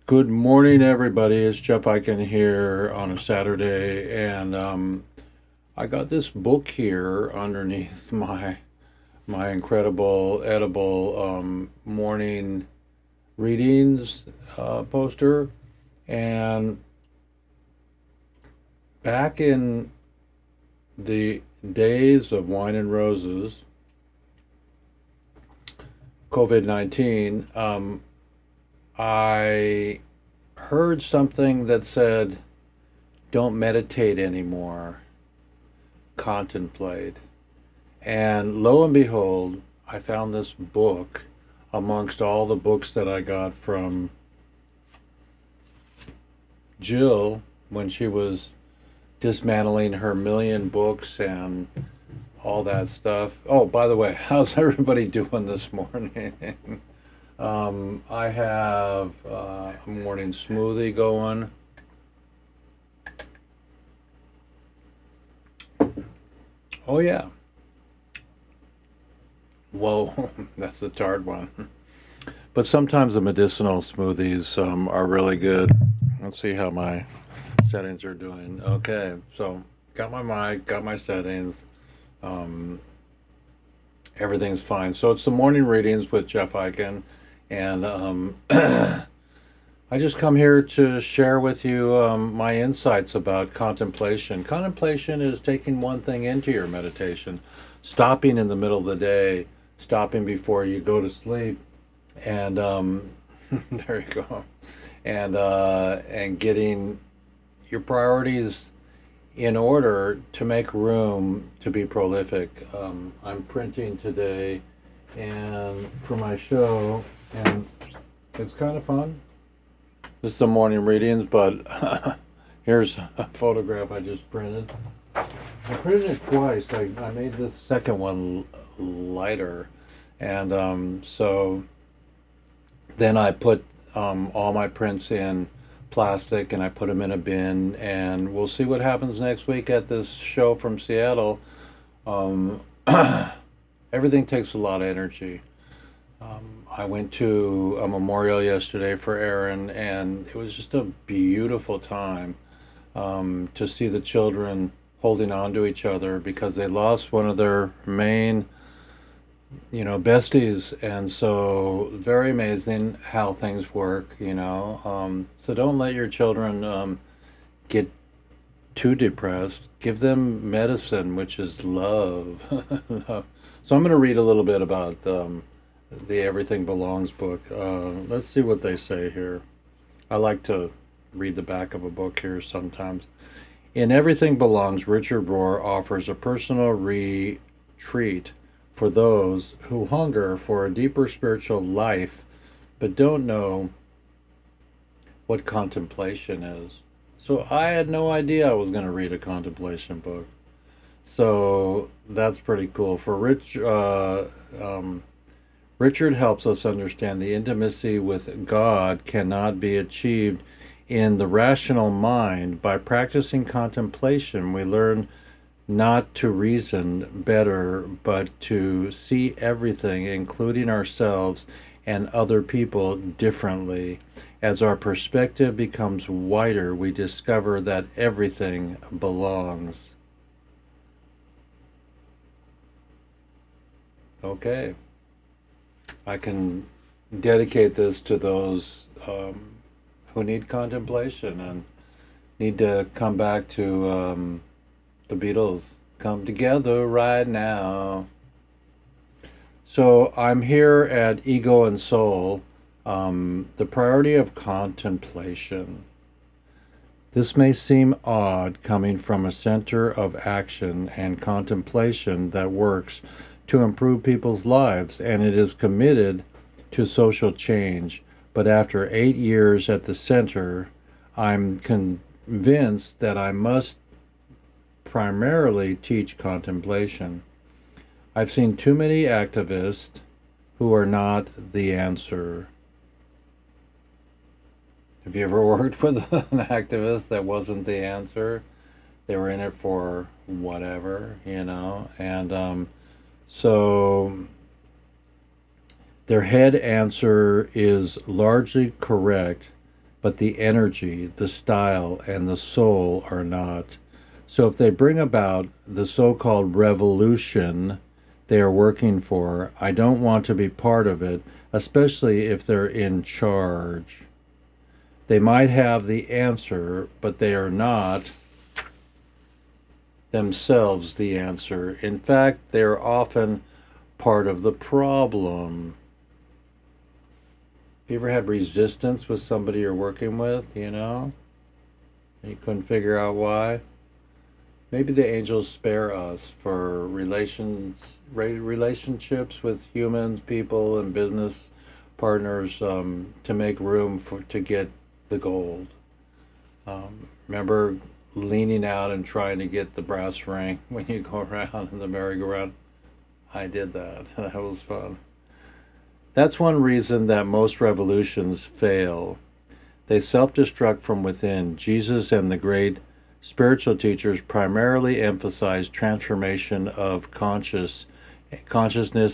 Good morning, everybody. It's Jeff Eichen here on a Saturday, and I got this book here underneath my incredible edible morning readings poster. And back in the days of wine and roses, COVID-19, I heard something that said, "Don't meditate anymore, contemplate." And lo and behold, I found this book amongst all the books that I got from Jill when she was dismantling her million books and all that stuff. Oh, by the way, how's everybody doing this morning? I have a morning smoothie going. Oh, yeah. Whoa, that's the tart one. But sometimes the medicinal smoothies are really good. Let's see how my settings are doing. Okay, so got my mic, got my settings. Um, Everything's fine. So it's the morning readings with Jeff Eichen, and I just come here to share with you my insights about contemplation. Contemplation is taking one thing into your meditation, stopping in the middle of the day, stopping before you go to sleep, and there you go, and getting your priorities in order to make room to be prolific. I'm printing today, and for my show, and it's kind of fun. This is the morning readings, but here's a photograph I just printed. I printed it twice. I made this second one lighter, and so then I put all my prints in plastic and I put them in a bin, and we'll see what happens next week at this show from Seattle. Um, Everything takes a lot of energy. I went to a memorial yesterday for Aaron, and it was just a beautiful time to see the children holding on to each other because they lost one of their main, besties. And so, very amazing how things work. So, don't let your children get too depressed. Give them medicine, which is love. So, I'm going to read a little bit about the Everything Belongs book. Let's see what they say here. I like to read the back of a book here sometimes. In Everything Belongs, Richard Rohr offers a personal retreat for those who hunger for a deeper spiritual life but don't know what contemplation is. So I had no idea I was going to read a contemplation book. So that's pretty cool. Richard helps us understand the intimacy with God cannot be achieved in the rational mind. By practicing contemplation, we learn not to reason better, but to see everything, including ourselves and other people, differently. As our perspective becomes wider, we discover that everything belongs. Okay. I can dedicate this to those who need contemplation and need to come back to the Beatles. Come together right now. So I'm here at Ego and Soul, the priority of contemplation. This may seem odd coming from a center of action and contemplation that works to improve people's lives, and it is committed to social change. But after 8 years at the center, I'm convinced that I must primarily teach contemplation. I've seen too many activists who are not the answer. Have you ever worked with an activist that wasn't the answer? They were in it for whatever. And so their head answer is largely correct, but the energy, the style, and the soul are not. So if they bring about the so-called revolution they are working for, I don't want to be part of it, especially if they're in charge. They might have the answer, but they are not themselves the answer. In fact, they are often part of the problem. Have you ever had resistance with somebody you're working with, and you couldn't figure out why? Maybe the angels spare us for relationships with humans, people, and business partners, to make room to get the gold. Remember leaning out and trying to get the brass ring when you go around in the merry-go-round? I did that. That was fun. That's one reason that most revolutions fail. They self-destruct from within. Jesus and the great spiritual teachers primarily emphasize transformation of consciousness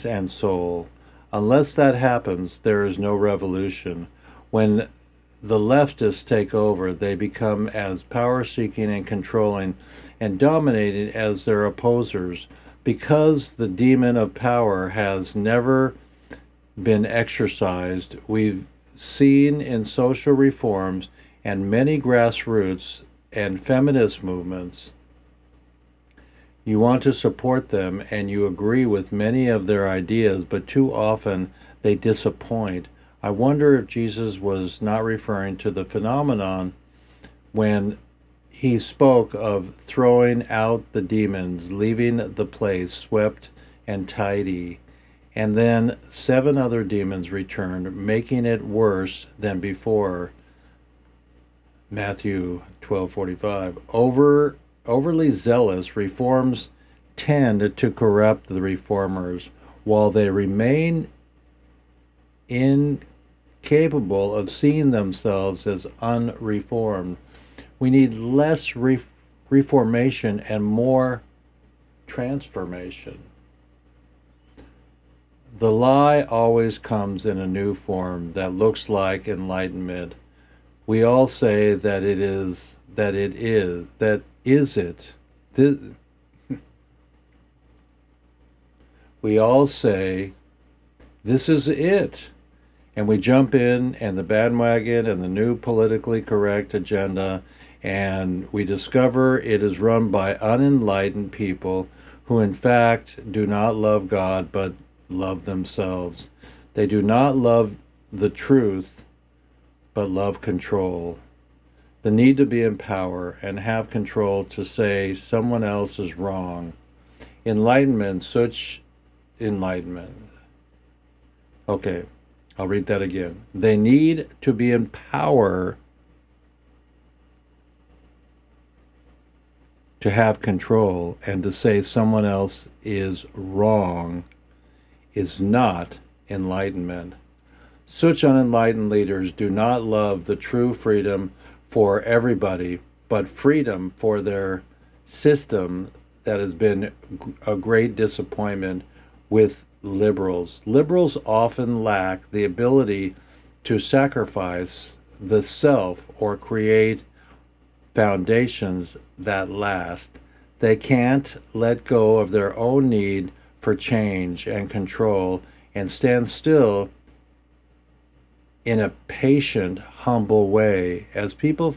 and soul. Unless that happens, there is no revolution. When the leftists take over, they become as power-seeking and controlling and dominating as their opposers. Because the demon of power has never been exercised, we've seen in social reforms and many grassroots and feminist movements, you want to support them and you agree with many of their ideas, but too often they disappoint. I wonder if Jesus was not referring to the phenomenon when he spoke of throwing out the demons, leaving the place swept and tidy, and then 7 other demons returned, making it worse than before. Matthew 12:45. Overly zealous reforms tend to corrupt the reformers, while they remain incapable of seeing themselves as unreformed. We need less reformation and more transformation. The lie always comes in a new form that looks like enlightenment. We all say that it is, that is it. We all say, this is it. And we jump in and the bandwagon and the new politically correct agenda, and we discover it is run by unenlightened people who in fact do not love God but love themselves. They do not love the truth but love control. The need to be in power and have control to say someone else is wrong. Such enlightenment. Okay, I'll read that again. They need to be in power to have control, and to say someone else is wrong is not enlightenment. Such unenlightened leaders do not love the true freedom for everybody, but freedom for their system that has been a great disappointment with liberals. Liberals often lack the ability to sacrifice the self or create foundations that last. They can't let go of their own need for change and control and stand still in a patient, humble way, as people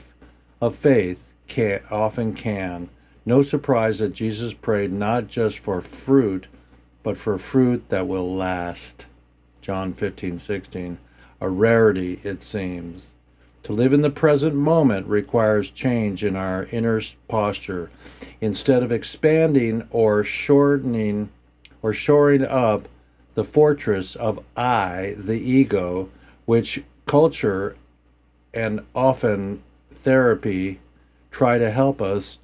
of faith often can. No surprise that Jesus prayed not just for fruit, but for fruit that will last. John 15:16. A rarity, it seems. To live in the present moment requires change in our inner posture. Instead of expanding or shortening or shoring up the fortress of I, the ego, which culture and often therapy try to help us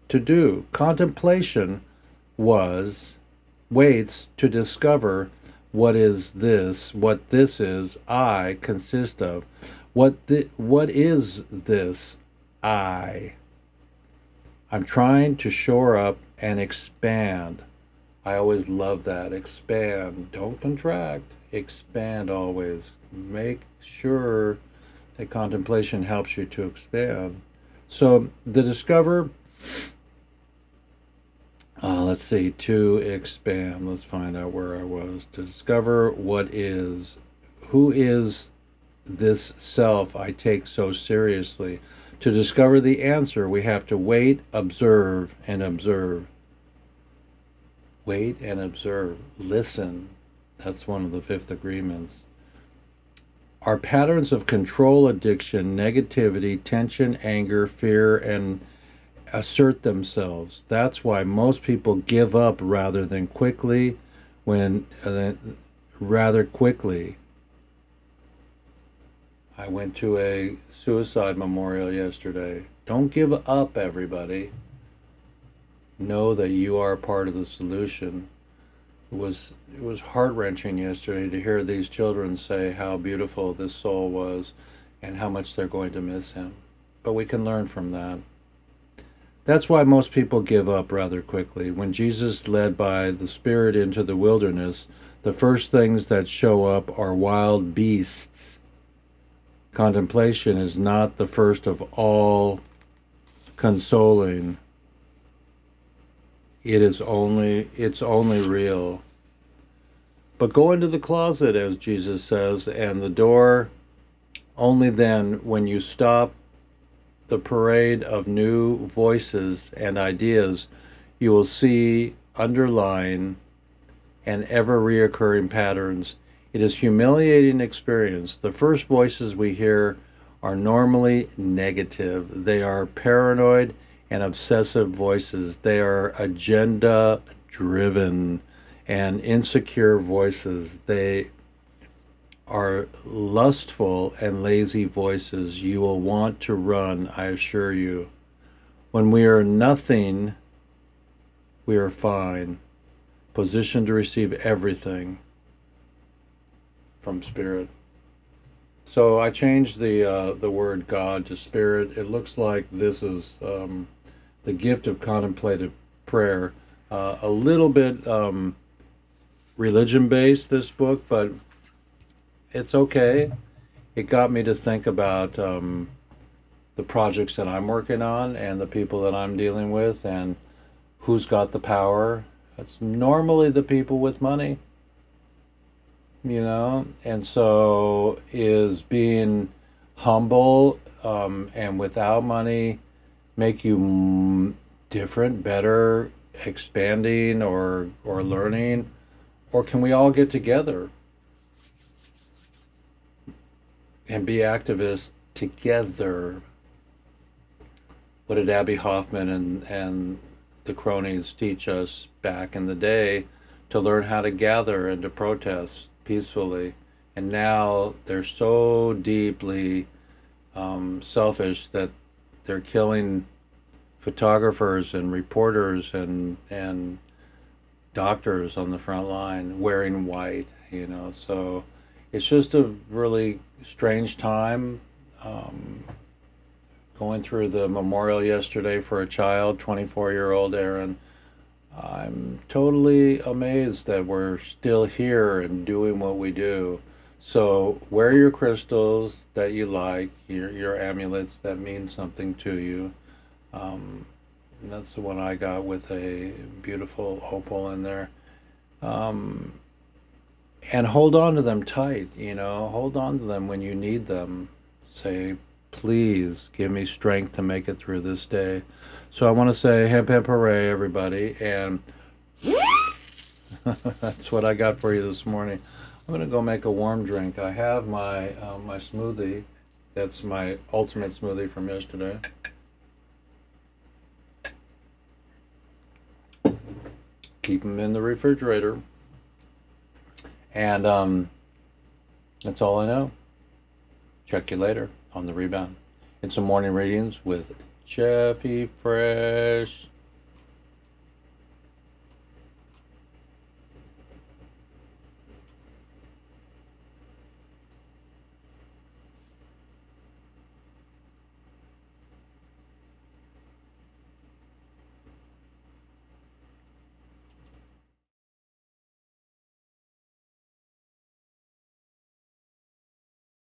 to do. Contemplation waits to discover what this is I consist of. What is this I? I'm trying to shore up and expand. I always love that. Expand. Don't contract. Expand always. Make sure that contemplation helps you to expand. So the discover, let's see, to expand. Let's find out where I was. To discover who is this self I take so seriously. To discover the answer, we have to wait, observe, and observe. Wait and observe. Listen. That's one of the fifth agreements. Our patterns of control, addiction, negativity, tension, anger, fear, and assert themselves. That's why most people give up rather quickly. I went to a suicide memorial yesterday. Don't give up, everybody. Know that you are a part of the solution. It was heart-wrenching yesterday to hear these children say how beautiful this soul was and how much they're going to miss him. But we can learn from that. That's why most people give up rather quickly. When Jesus led by the Spirit into the wilderness, the first things that show up are wild beasts. Contemplation is not the first of all consoling. It's only real. But go into the closet, as Jesus says, and the door, only then, when you stop the parade of new voices and ideas, you will see underlying and ever reoccurring patterns. It is a humiliating experience. The first voices we hear are normally negative. They are paranoid and obsessive voices. They are agenda driven and insecure voices. They are lustful and lazy voices. You will want to run, I assure you. When we are nothing, we are fine, positioned to receive everything from Spirit. So I changed the word God to Spirit. It looks like this is the gift of contemplative prayer. A little bit religion-based, this book, but it's okay. It got me to think about the projects that I'm working on and the people that I'm dealing with and who's got the power. It's normally the people with money, and so is being humble and without money make you different, better, expanding, or learning? Or can we all get together and be activists together? What did Abby Hoffman and the cronies teach us back in the day? To learn how to gather and to protest peacefully. And now they're so deeply selfish that they're killing photographers and reporters and doctors on the front line wearing white, So it's just a really strange time. Going through the memorial yesterday for a child, 24-year-old Aaron. I'm totally amazed that we're still here and doing what we do. So wear your crystals that you like, your amulets that mean something to you. And that's the one I got with a beautiful opal in there. And hold on to them tight, hold on to them when you need them. Say, please give me strength to make it through this day. So I want to say hemp hemp hooray, everybody, and that's what I got for you this morning. I'm going to go make a warm drink. I have my my smoothie. That's my ultimate smoothie from yesterday. Keep them in the refrigerator. And that's all I know. Check you later on the rebound. It's some morning readings with Jeffy Fresh.